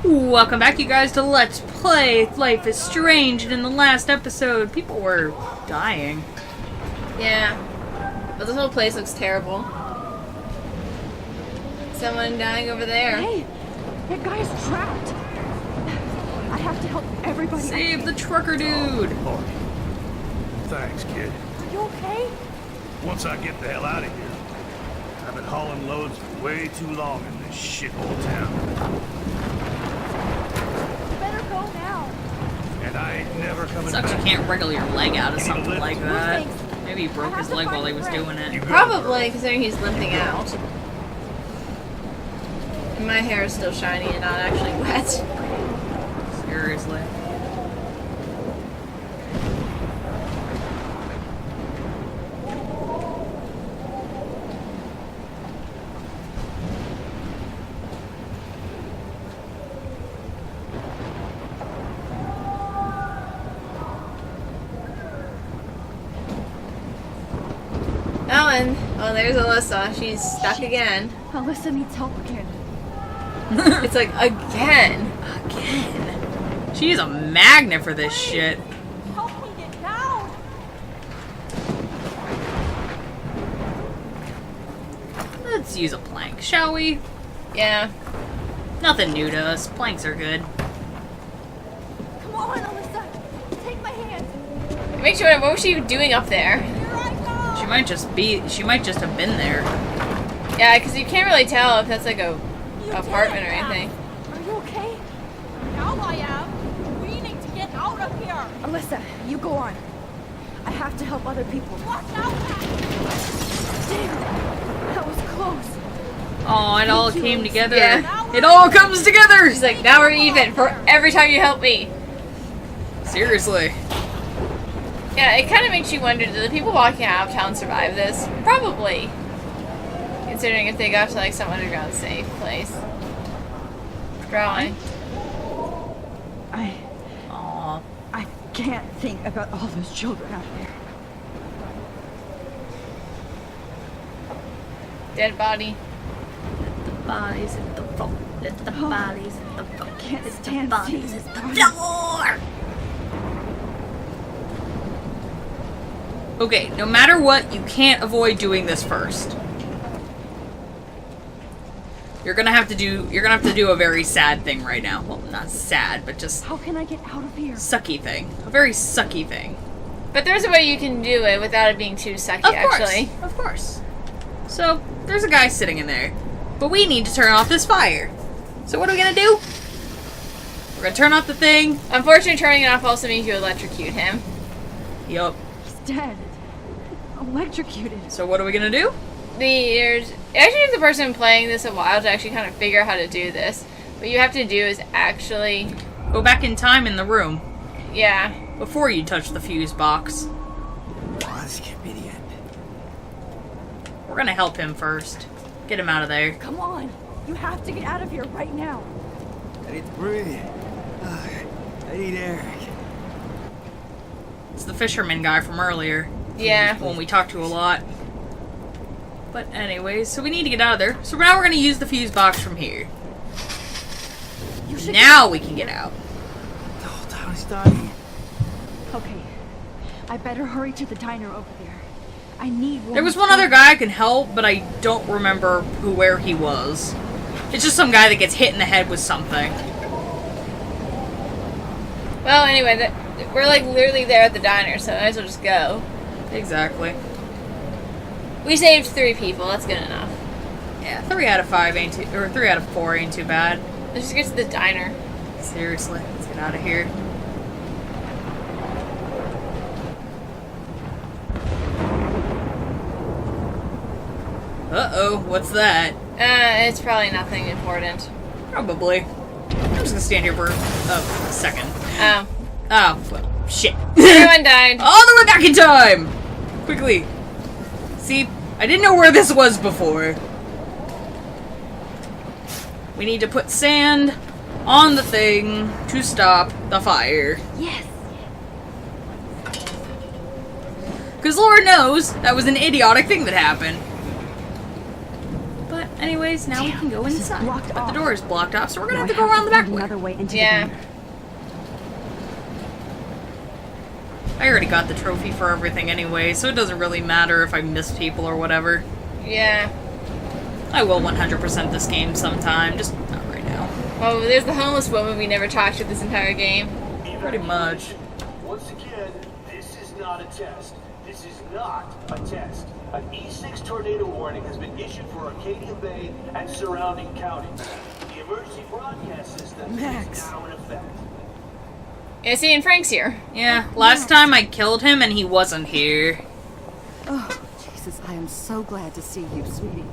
Welcome back, you guys, to Let's Play Life is Strange. And in the last episode, people were dying. Yeah. But this whole place looks terrible. Someone dying over there. Hey! That guy's trapped! I have to help everybody. Save the trucker dude! Oh. Thanks, kid. Are you okay? Once I get the hell out of here. I've been hauling loads for way too long in this shithole town. Better go now. And I ain't never coming Sucks you back. can't wriggle your leg out of something like that. thanks. Maybe he broke his leg while he was doing You it. good, Probably, considering he's limping out. And my hair is still shiny and not actually wet. Seriously. Oh, there's Alyssa. She's stuck again. Alyssa needs help again. It's like, again. Again. She's a magnet for this shit. Help me get down! Let's use a plank, shall we? Yeah. Nothing new to us. Planks are good. Come on, Alyssa! Take my hand! It makes you wonder, what was she doing up there? Here I go! She might just have been there. Yeah, because you can't really tell if that's like a You apartment did or it, anything. Are you okay? Now I am. We need to get out of here. Alyssa, you go on. I have to help other people. Watch out! Damn! That was close. Oh, it all came together. Yeah. It all comes together! She's like, now we're even for every time you help me. Seriously. Yeah, it kind of makes you wonder, do the people walking out of town survive this? Probably. Considering if they got to like some underground safe place. Drawing. Aw. I can't think about all those children out there. Dead body. The bodies at the floor. Let the bodies at the floor. Can't Let the stand bodies seeing at the bodies. floor. Okay, no matter what, you can't avoid doing this first. You're gonna have to do a very sad thing right now. Well, not sad, but just How can I get out of here? sucky thing. A very sucky thing. But there's a way you can do it without it being too sucky, actually. Of course. So, there's a guy sitting in there. But we need to turn off this fire. So what are we gonna do? We're gonna turn off the thing. Unfortunately, turning it off also means you electrocute him. Yup. He's dead. Electrocuted. So what are we gonna do? It actually takes the person playing this a while to actually kind of figure out how to do this. What you have to do is actually... Go back in time in the room. Yeah. Before you touch the fuse box. Oh, this can't be the end. We're gonna help him first. Get him out of there. Come on. You have to get out of here right now. I need to breathe. I need air. It's the fisherman guy from earlier. Yeah. One we talked to a lot. But anyways, so we need to get out of there. So now we're gonna use the fuse box from here. You should Now we can get out. The whole town is dying. Okay. I better hurry to the diner over there. I need one. There was one other guy I can help, but I don't remember where he was. It's just some guy that gets hit in the head with something. Well, anyway, we're like literally there at the diner, so I might as well just go. Exactly. We saved 3 people. That's good enough. Yeah, 3 out of 5 ain't too, or 3 out of 4 ain't too bad. Let's just get to the diner. Seriously, let's get out of here. Uh-oh, what's that? It's probably nothing important. Probably. I'm just gonna stand here for a second. Oh. Oh, well, shit. Everyone died. All the way back in time! Quickly. See, I didn't know where this was before. We need to put sand on the thing to stop the fire. Yes. Because Lord knows that was an idiotic thing that happened. But Anyways, now we can go this is inside. blocked But the off. door is blocked off, so we're gonna Now have to I go around the back find way. another way into Yeah. the diner. I already got the trophy for everything anyway, so it doesn't really matter if I miss people or whatever. Yeah. I will 100% this game sometime, just not right now. Oh, there's the homeless woman we never talked to this entire game. Pretty much. Once again, this is not a test. This is not a test. An E6 tornado warning has been issued for Arcadia Bay and surrounding counties. The emergency broadcast system Max. is now in effect. Yeah, see, and Frank's here. Yeah, last time I killed him and he wasn't here. Oh, Jesus, I am so glad to see you, sweetie.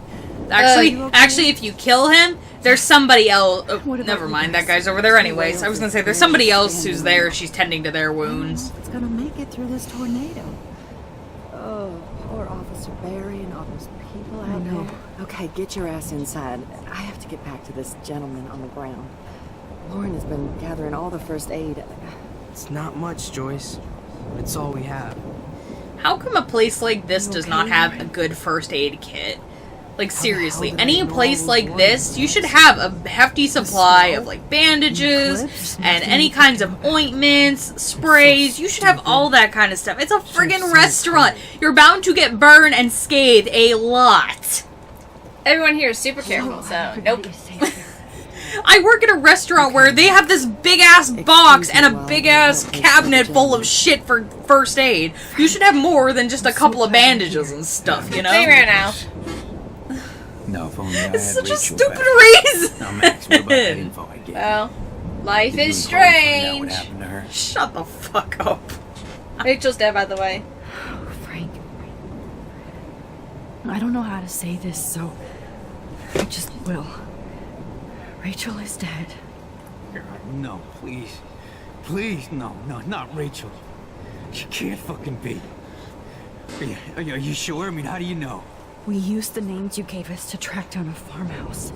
Actually, you okay? actually, if you kill him, there's somebody else. Oh, What about never you mind, guys? that guy's over there anyways. I was gonna say, there's somebody else who's there, she's tending to their wounds. It's gonna make it through this tornado. Oh, poor Officer Barry and all those people out there. Okay, get your ass inside. I have to get back to this gentleman on the ground. Lauren has been gathering all the first aid. It's not much, Joyce. But it's all we have. How come a place like this does not okay? have a good first aid kit? Like, seriously, hell did any I know place I was like born this, in you should Texas? have a hefty supply of, like, bandages Eclipse? and any kinds of ointments, sprays. You should have all that kind of stuff. It's a friggin' so restaurant. You're bound to get burned and scathed a lot. Everyone here is super careful, so nope. I work at a restaurant where they have this big-ass box and a me while I big-ass help this cabinet little full of shit for first aid. You should have more than just a couple of bandages and stuff, you know? They ran out. No, if only I It's had such a Rachel stupid back. reason. Now, Max, what about that info I gave you? Well, life Did you is and Chloe find out what strange. happened to her? Shut the fuck up. Rachel's dead, by the way. Frank. I don't know how to say this, so I just will. Rachel is dead. No, please. Please, no, not Rachel. She can't fucking be. Are you sure? I mean, how do you know? We used the names you gave us to track down a farmhouse.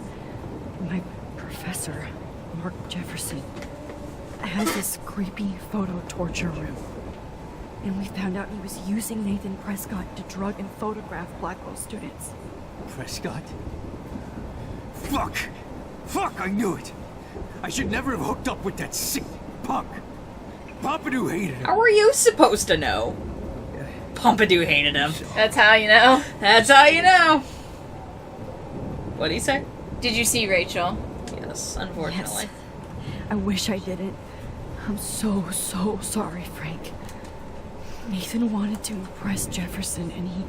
My professor, Mark Jefferson, has this creepy photo torture room. And we found out he was using Nathan Prescott to drug and photograph Blackwell students. Prescott? Fuck! Fuck, I knew it! I should never have hooked up with that sick punk. Pompidou hated him. How were you supposed to know? Pompidou hated him. That's how you know. That's how you know. What'd he say? Did you see Rachel? Yes, unfortunately. Yes. I wish I didn't. I'm so sorry, Frank. Nathan wanted to impress Jefferson and he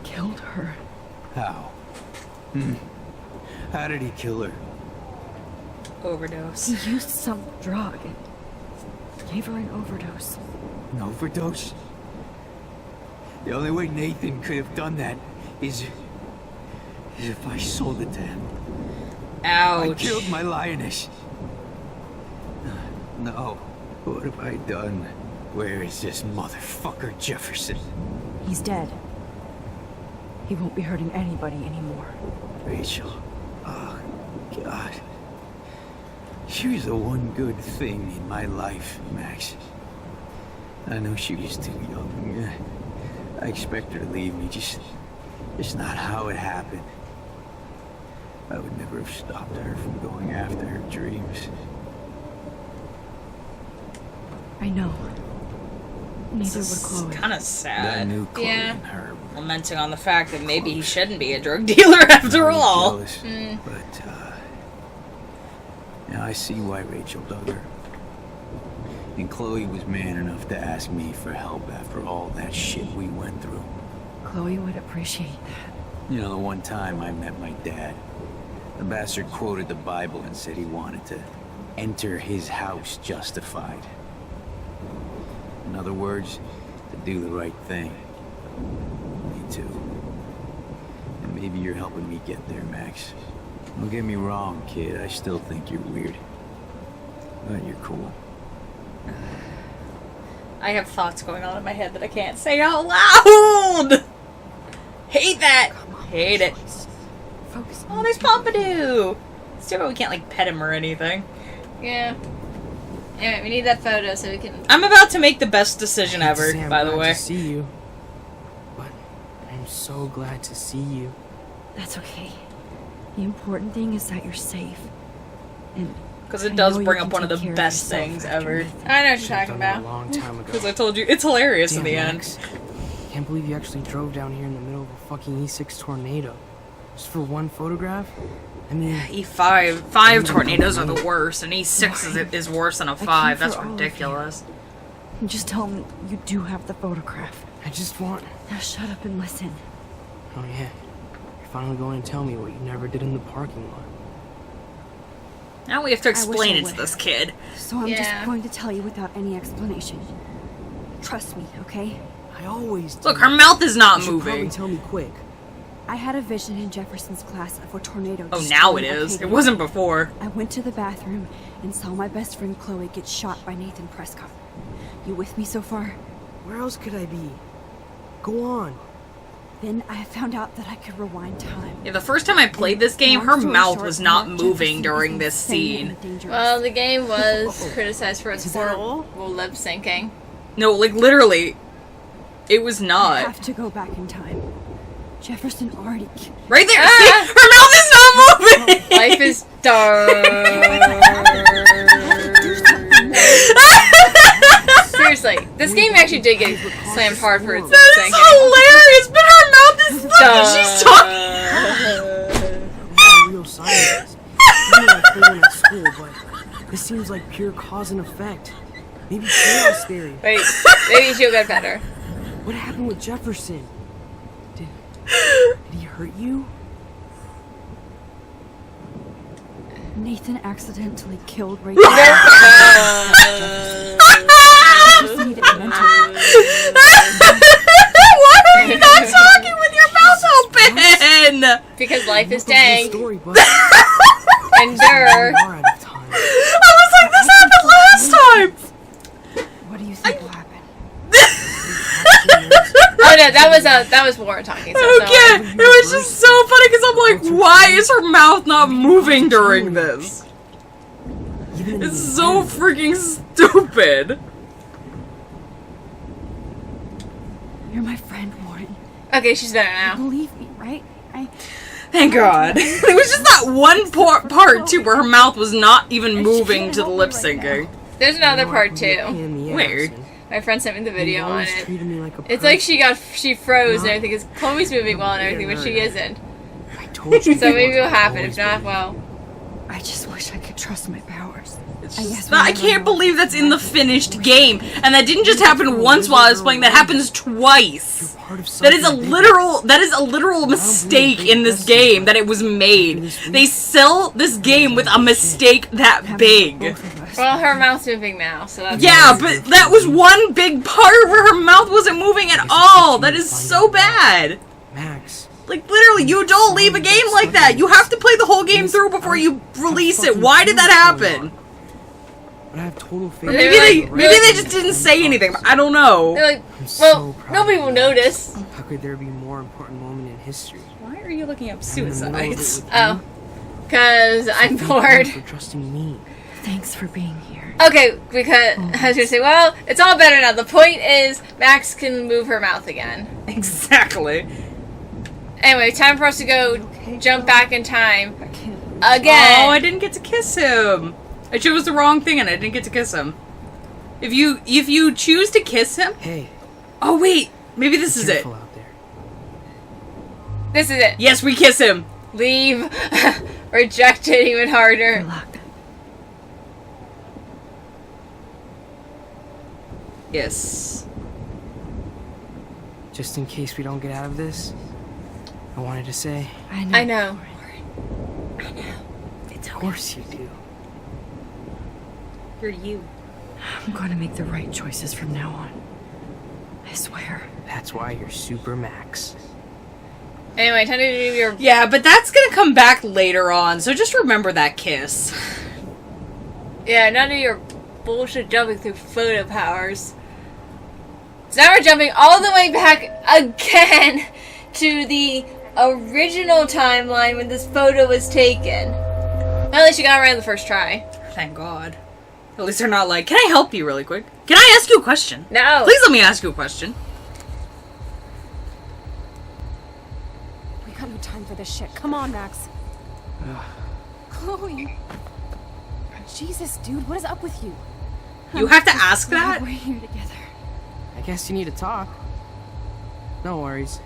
killed her. How? How did he kill her? Overdose. He used some drug and gave her an overdose. An overdose? The only way Nathan could have done that is if I sold it to him. I Ouch. killed my lioness. No. What have I done? Where is this motherfucker Jefferson? He's dead. He won't be hurting anybody anymore. Rachel. Oh, God. She was the one good thing in my life, Max. I know she was too young. I expect her to leave me, just not how it happened. I would never have stopped her from going after her dreams. I know. Neither would It's Chloe. kind of I sad. knew Chloe Yeah. and her were Lamenting on the fact that maybe he shouldn't be a drug dealer after all. jealous, but now I see why Rachel dug her. And Chloe was man enough to ask me for help after all that shit we went through. Chloe would appreciate that. You know, the one time I met my dad, the bastard quoted the Bible and said he wanted to enter his house justified. In other words, to do the right thing. Me too. And maybe you're helping me get there, Max. Don't get me wrong, kid. I still think you're weird. But you're cool. I have thoughts going on in my head that I can't say out loud! Hate that! Hate it. Focus on Oh, there's Pompidou! It's too bad we can't, like, pet him or anything. Yeah. Anyway, we need that photo so we can... I'm about to make the best decision I hate to ever, say I'm by the glad way. to see you, but I'm so glad to see you. That's okay. The important thing is that you're safe. And Because it I does know you bring can up one of the take care best yourself things after ever. anything. I know what you're Should've talking done that about. a long time ago. Because I told you, it's hilarious in Damn, the Max. end. Can't believe you actually drove down here in the middle of a fucking E6 tornado. Just for one photograph? I mean, Five tornadoes are the worst, and E6 is worse than a came 5. for That's all of you. ridiculous. And just tell me you do have the photograph. I just want... Now shut up and listen. Oh yeah. You're finally going to tell me what you never did in the parking lot. Now we have to wish explain I it to would. this kid. So I'm Yeah. just going to tell you without any explanation. Trust me, okay? I always Look, do. her mouth is not You should probably moving. tell me quick. I had a vision in Jefferson's class of a tornado. Oh, now it destroying is. Arcadia. It wasn't before. I went to the bathroom and saw my best friend Chloe get shot by Nathan Prescott. You with me so far? Where else could I be? Go on. Then I found out that I could rewind time. Yeah, the first time I played this game, Long her story mouth short, was not Mark moving Jefferson during is this insane scene. and dangerous. Well, the game was criticized for its Is that all? horrible lip syncing. No, like, literally, it was I not. have to go back in time. Jefferson already Right there! Ah! See? Her mouth is not moving! Life is dark. Seriously, this game actually did get slammed hard for its lip That is syncing. hilarious, but her mouth is she's talking. I'm not a real scientist. I know I played one at school, but this seems like pure cause and effect. Maybe chaos theory. Wait, maybe she'll get better. What happened with Jefferson? Did he hurt you? Nathan accidentally killed Ray. Why are you not talking with your mouth open? Because life is Look up this dang. story, but Endure. we are out of time. I was like, this happened last time. What do you think will happen? Oh no, that was Warren talking. So Okay, it was just so funny because I'm like, why is her mouth not moving during this? Even in the It's so freaking stupid. You're my friend, Warren. Okay, she's better now. Believe me, right? Thank God. It was just that one part too where her mouth was not even moving to the lip syncing. There's another part in too. the ass, Weird. and My friend sent me the you video on always it. treated me like a It's like person. she froze and everything. Because Chloe's moving well and everything, but she isn't. I told you. So maybe it'll I've happen. always If not, been. well. I just wish I could trust my powers. I can't believe that's in the finished game, and that didn't just happen once while I was playing. That happens twice. Part of That is a something literal mistake in this game that it was made. They sell this game with a mistake that big. Well, her mouth's moving now, so that's Yeah, but that was one big part where her mouth wasn't moving at all. That is so bad. Max. Like, literally, you don't leave a game like that. You have to play the whole game through before you release it. Why did that happen? But I have total faith. Maybe they just didn't say anything. I don't know. They're like, I'm well, so proud nobody of will you. notice. How could there be a more important moment in history? Why are you looking up I'm in the middle of it suicides? with Oh, because I'm you. bored. For trusting me. Thanks for being here. Okay, because I was gonna say, well, it's all better now. The point is, Max can move her mouth again. Exactly. Anyway, time for us to go jump back in time I can't. again. Oh, I didn't get to kiss him. I chose the wrong thing and I didn't get to kiss him. If you choose to kiss him, Hey, oh wait, maybe this is it. careful out there. This is it. Yes, we kiss him. Leave. Reject it even Good harder. luck. Yes. Just in case we don't get out of this, I wanted to say, I know. I know. of course you do. You're you. I'm going to make the right choices from now on. I swear. That's why you're Super Max. Anyway, time to do your. Yeah, but that's gonna come back later on, so just remember that kiss. Yeah, none of your bullshit jumping through photo powers. So now we're jumping all the way back again to the original timeline when this photo was taken. Well, at least you got it right on the first try. Thank God. At least they're not like, can I help you really quick? Can I ask you a question? No. Please let me ask you a question. We got no time for this shit. Come on, Max. Chloe. Jesus, dude, what is up with you? You have to ask that? We're here together. I guess you need to talk. No worries.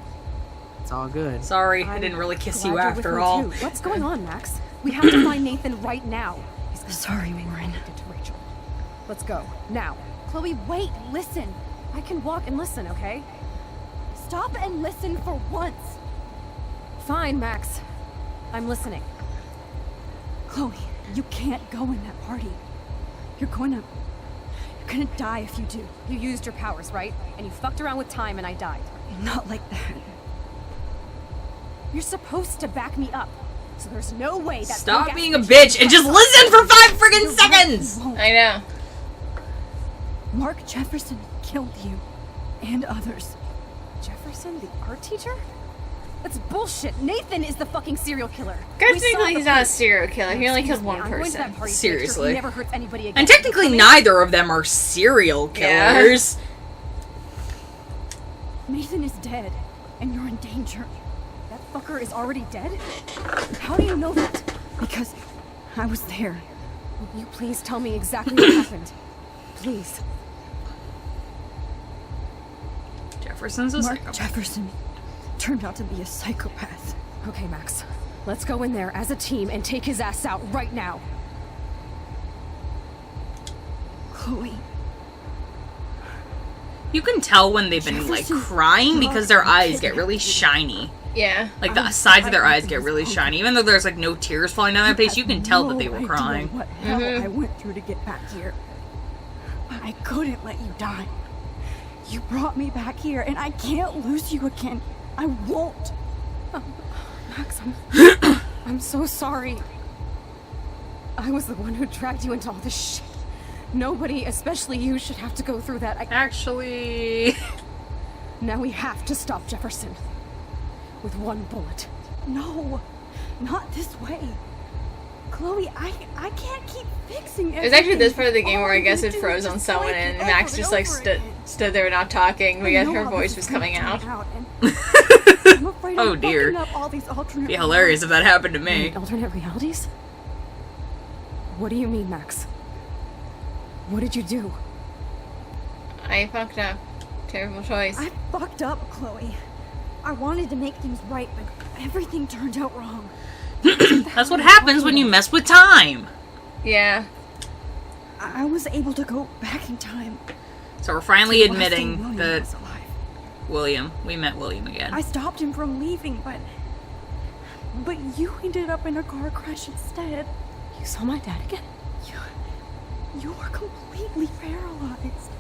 It's all good. Sorry, I didn't really kiss you Glad you're with after me, all. too. What's going on, Max? We have to find Nathan right now. Sorry, Warren. To Rachel. Let's go. Now. Chloe, wait. Listen. I can walk and listen, okay? Stop and listen for once. Fine, Max. I'm listening. Chloe, you can't go in that party. You're gonna die if you do. You used your powers, right? And you fucked around with time and I died. Not like that. You're supposed to back me up. So there's no way that Stop being a bitch and just listen for 5 friggin' seconds! I know. Mark Jefferson killed you. And others. Jefferson, the art teacher? That's bullshit. Nathan is the fucking serial killer. Technically, he's not a serial killer. He only killed one person. Seriously. He never hurts anybody again. And technically neither of them are serial killers. Nathan is dead, and you're in danger. That fucker is already dead? How do you know that? Because I was there. Will you please tell me exactly what happened? Please. Jefferson's a Mark psychopath. Jefferson turned out to be a psychopath. Okay, Max. Let's go in there as a team and take his ass out right now. Chloe. You can tell when they've been, like, crying because their eyes get really shiny. Yeah. Like, the sides of their eyes get really shiny. Even though there's, like, no tears falling down their face, you can tell that they were crying. What hell I went through to get back here. But I couldn't let you die. You brought me back here, and I can't lose you again. I won't. Max, I'm so sorry. I was the one who dragged you into all this shit. Nobody, especially you, should have to go through that. Actually... Now we have to stop Jefferson. With one bullet. No, not this way. Chloe, I can't keep fixing it. There's actually this part of the game where I guess it froze on someone and Max just like stood there not talking, but yet her voice was coming out. Oh dear. It'd be hilarious if that happened to me. Alternate realities? What do you mean, Max? What did you do? I fucked up. Terrible choice. I fucked up, Chloe. I wanted to make things right, but everything turned out wrong. That's what happens when you mess with time. Yeah. I was able to go back in time. So we're finally admitting that we met William again. I stopped him from leaving, but you ended up in a car crash instead. You saw my dad again? You were completely paralyzed.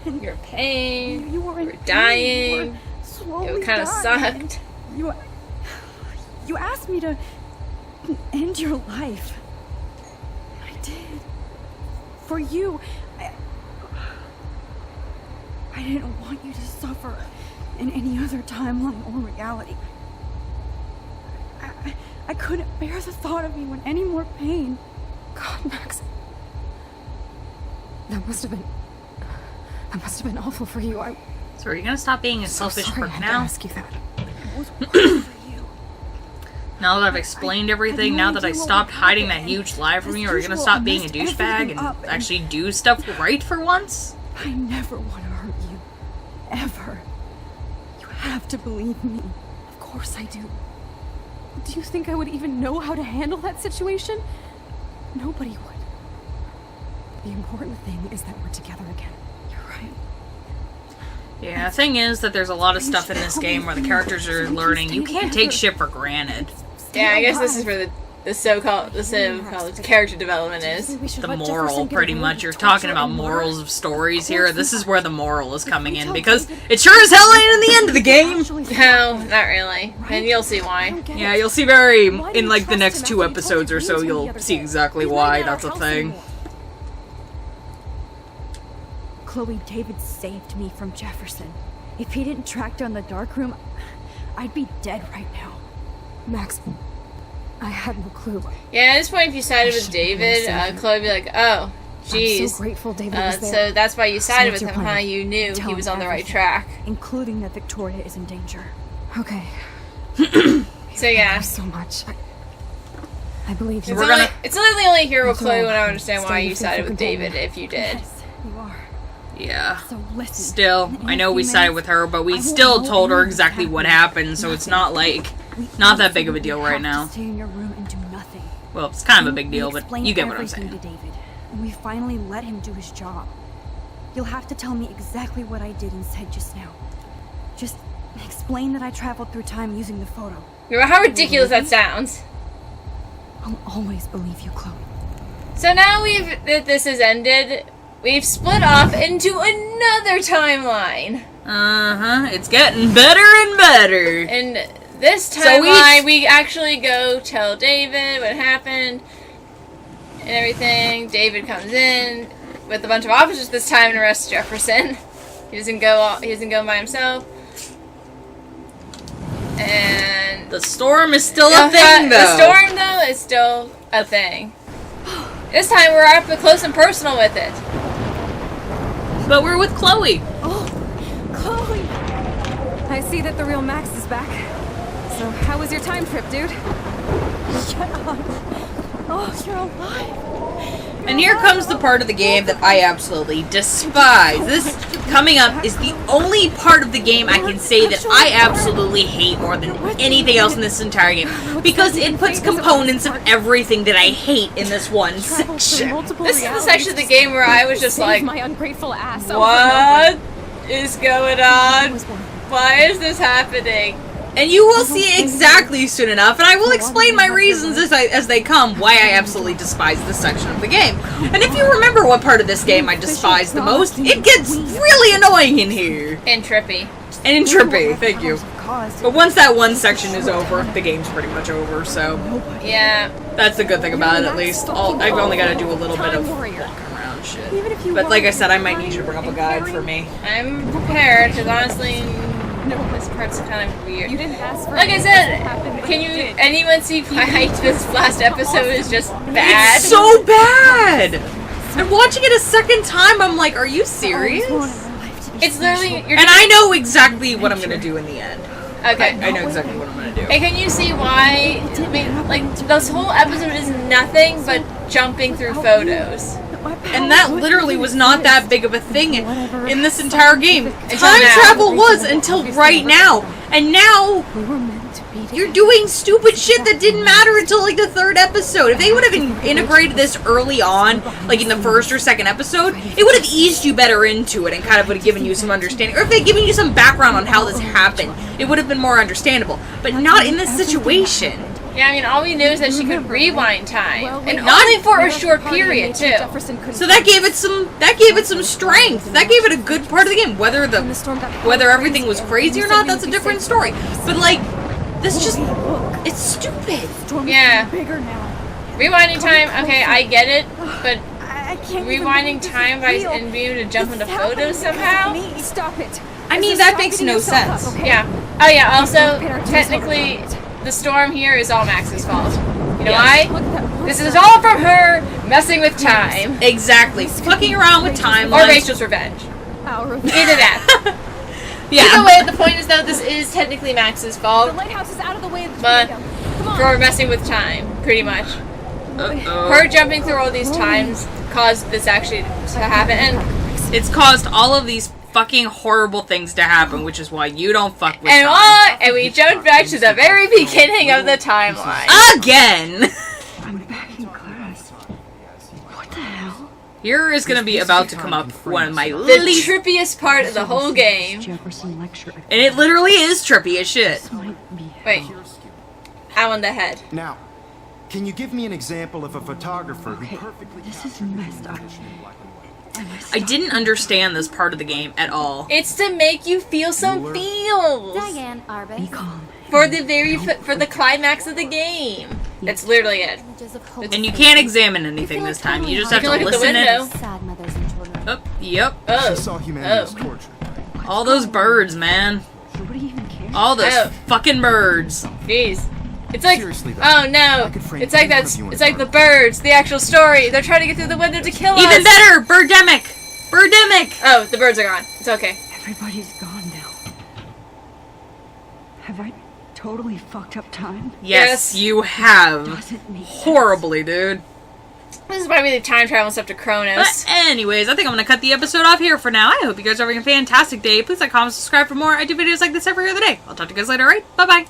And you're in pain. You were in dying. It kind of sucked. You asked me to end your life. I did. For you. I didn't want you to suffer in any other timeline or reality. I couldn't bear the thought of you in any more pain. God, Max. That must have been awful for you. So are you gonna stop being a selfish prick now? I had to ask you that. It was awful for you. Now that I've explained everything, now that I stopped hiding that huge lie from you, are you gonna stop being a douchebag and actually do stuff right for once? I never want to hurt you. Ever. You have to believe me. Of course I do. Do you think I would even know how to handle that situation? Nobody would. The important thing is that we're together again. You're right. Yeah, the thing is that there's a lot of stuff in this game where the characters are learning. You can't take shit for granted. Yeah, I guess this is where the so-called character development is. The moral, pretty much. You're talking about morals of stories here. This is where the moral is coming in, because it sure as hell ain't in the end of the game! No, not really. And you'll see why. Yeah, you'll see in like the next 2 episodes or so, you'll see exactly why that's a thing. Chloe, David saved me from Jefferson. If he didn't track down the dark room, I'd be dead right now. Max, I had no clue. Yeah, at this point, if you sided with David, Chloe would be like, oh, jeez. I'm so grateful David was there. So that's why you sided with him, plan? huh? You knew he was on the right track. Including that Victoria is in danger. Okay. So yeah. So much. I believe you. It's literally only here with It's Chloe all- when I understand it's why all you you sided think with you can David do. if you did. Yes, you are. Yeah. So listen. Still, in I a know we few sided minutes, with her, but I we won't still know told her anything exactly what happened, so it's not like We not that big of a deal absolutely right have now. to stay in your room and do nothing. Well, it's kind of a We- big we deal, but explained you get what I'm everything saying. to David, and we finally let him do his job. You'll have to tell me exactly what I did and said just now. Just explain that I traveled through time using the photo. Remember how ridiculous that sounds? I'll always believe you, Chloe. So now that this has ended, we've split off into another timeline. It's getting better and better. And this So timeline, we actually go tell David what happened and everything. David comes in with a bunch of officers this time and arrests Jefferson. He doesn't go by himself. And The storm is still a thing, though. the storm, though, is still a thing. This time we're up close and personal with it. But we're with Chloe. Oh, Chloe! I see that the real Max is back. So, how was your time trip, dude? Shut up. Oh, you're alive. And here comes the part of the game that I absolutely despise. This coming up is the only part of the game I can say that I absolutely hate more than anything else in this entire game. Because it puts components of everything that I hate in this one section. This is the section of the game where I was just like, my ungrateful ass. what is going on? Why is this happening? And you will see exactly soon enough, and I will explain my reasons as they come why I absolutely despise this section of the game. And if you remember what part of this game I despise the most, it gets really annoying in here. And trippy. And trippy, thank you. But once that one section is over, the game's pretty much over, so Yeah. that's the good thing about it, at least. I've only got to do a little bit of walking around shit. But like I said, I might need you to bring up a guide for me. I'm prepared, because honestly, this part's kind of weird. You didn't ask for Like I said, can anyone see why this last episode is just bad? It's so bad! And watching it a second time, I'm like, are you serious? It's literally... And I know exactly what I'm going to do in the end. Okay. I know exactly what I'm going to do. And can you see why... I mean, like, this whole episode is nothing but jumping through photos. And that literally was not that big of a thing in this entire game. Until Time now. travel was until right now. And now you're doing stupid shit that didn't matter until like the third episode. If they would have integrated this early on, like in the first or second episode, it would have eased you better into it and kind of would have given you some understanding. Or if they'd given you some background on how this happened, it would have been more understandable. But not in this situation. Yeah, I mean, all we knew is that she could rewind time. And not only for a short period, too. So that gave it some strength. That gave it a good part of the game. Whether everything was crazy or not, that's a different story. But like, this just, it's stupid. Yeah. Rewinding time, okay, I get it, but rewinding time and being able to jump into photos somehow? Stop it. I mean, that makes no sense. Yeah. Oh yeah, also, technically, the storm here is all Max's fault. You know why? This is all from her messing with time. Exactly. Fucking around with time. Or Rachel's revenge. Either that. Yeah. Either way, the point is though, this is technically Max's fault. The lighthouse is out of the way of the But tornado. Come on. for messing with time, pretty much. Her jumping through all these times caused this actually to happen, and it's caused all of these fucking horrible things to happen, which is why you don't fuck with and time. and we jumped back to the very beginning of the timeline. Again! I'm back in class. What the hell? Here is gonna be about to come up one of my The least... trippiest part of the whole game. Jefferson lecture. And it literally is trippy as shit. Wait. I'm on the head. Now, can you give me an example of a photographer who perfectly... This is messed up. I didn't understand this part of the game at all. It's to make you feel some feels. Diane Arbus. Be calm. For the climax of the game. That's literally it. And you can't examine anything this time. You just have to look at the listen window. and... Sad mothers and children. Oh, yep. Oh. She saw humanity as torture. All those birds, man. Nobody even cares. All those Oh. fucking birds. Jeez. It's like, Seriously, though, oh no, I could frame it's like any one that's, of you in it's a like the birds, the actual story. They're trying to get through the window to kill us. Even better! Birdemic! Birdemic! Oh, the birds are gone. It's okay. Everybody's gone now. Have I totally fucked up time? Yes, you have. Doesn't make Horribly, dude. This is why we do time travel stuff to Kronos. But anyways, I think I'm going to cut the episode off here for now. I hope you guys are having a fantastic day. Please like, comment, subscribe for more. I do videos like this every other day. I'll talk to you guys later, alright? Bye-bye.